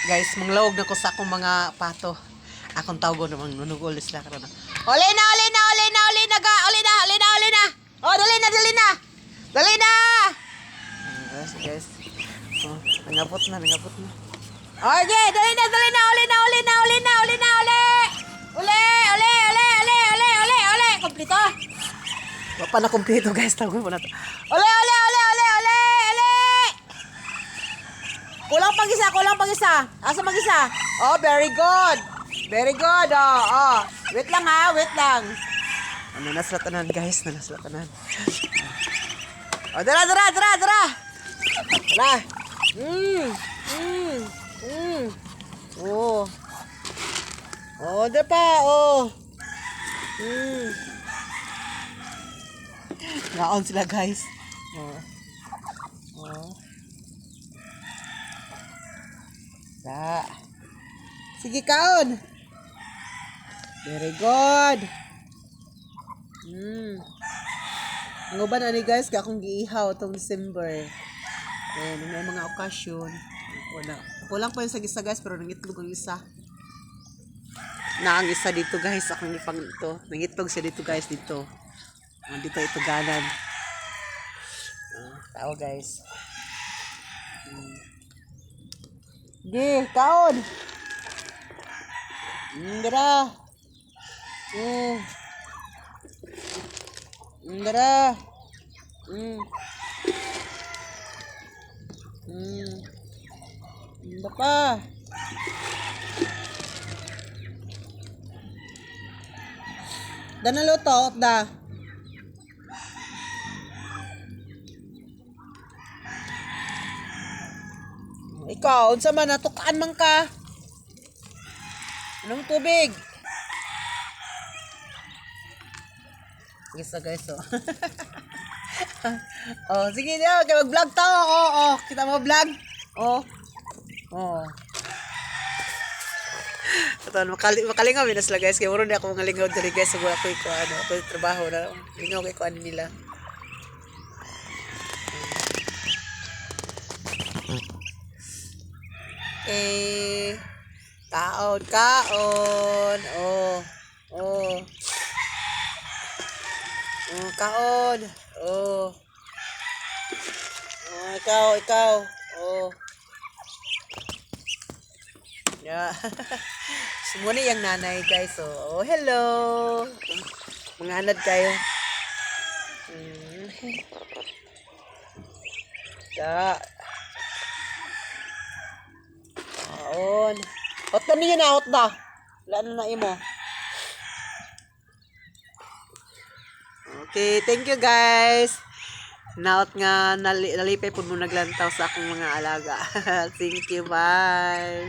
Guys, manglawog na ko sa akong mga pato. Akong tawgo namang nunugol sila karon. Uli na, uli na, uli na, uli na, uli na, uli na, uli na. Oh, dali na, dali na. Dali na. Guys. Oh, nangabot na, nangabot na. Okay, dali na, dali na, uli na, uli na, uli na, uli na, uli. Uli, uli, uli, uli, uli, uli, uli. Kompleto. Wapa na kompleto, guys. Tawgo mo na to. Uli, uli, uli, uli, uli, uli. Kulang pang isa, kulang pang isa. Asa mag isa? Oh, very good. Very good. Oh, oh. Wait lang ha, wait lang. Ano, naslatanan guys, naslatanan. Oh, dara, dara, dara, dara. Dara. Oh. Oh, dara pa, oh. Ngaon sila guys. Oh. Oh. Da. Sige, kaon. Very good. Ang uban ani guys, ka akong giihaw tong December. Ayan, may mga okasyon. Kulang pa yung sa guys, pero nangitlog ang isa. Na ang isa dito guys, akong ipang ito. Nangitlog siya dito guys, dito. Dito ito ganan. Tao guys. Di, kaon. Dara. Dara. Hindi pa. Da naluto, da. Ikaw, unsa man natukaan man ka? Anong tubig? Guys, oh. Oh, sige na, mag-vlog to. Oh, kita mo vlog. Oh. Oh. Ito, makalingaw na sila guys. Kaya muna ako mga lingaw dali guys. Siguro ako iko ano, ako trabaho na. Lingaw ko ano nila. Kaon, kaon. Oh. Oh. Oh, kaon. Oh. Oh, ikaw. Oh. Yeah. Sumuni yung nanay guys. Oh, hello. Mga anad kayo. Da. Kaon. Hot na niyo na, hot na. Wala na imo. Okay, thank you guys. Naot nga nalipay po mo naglantaw sa akong mga alaga. Thank you, bye.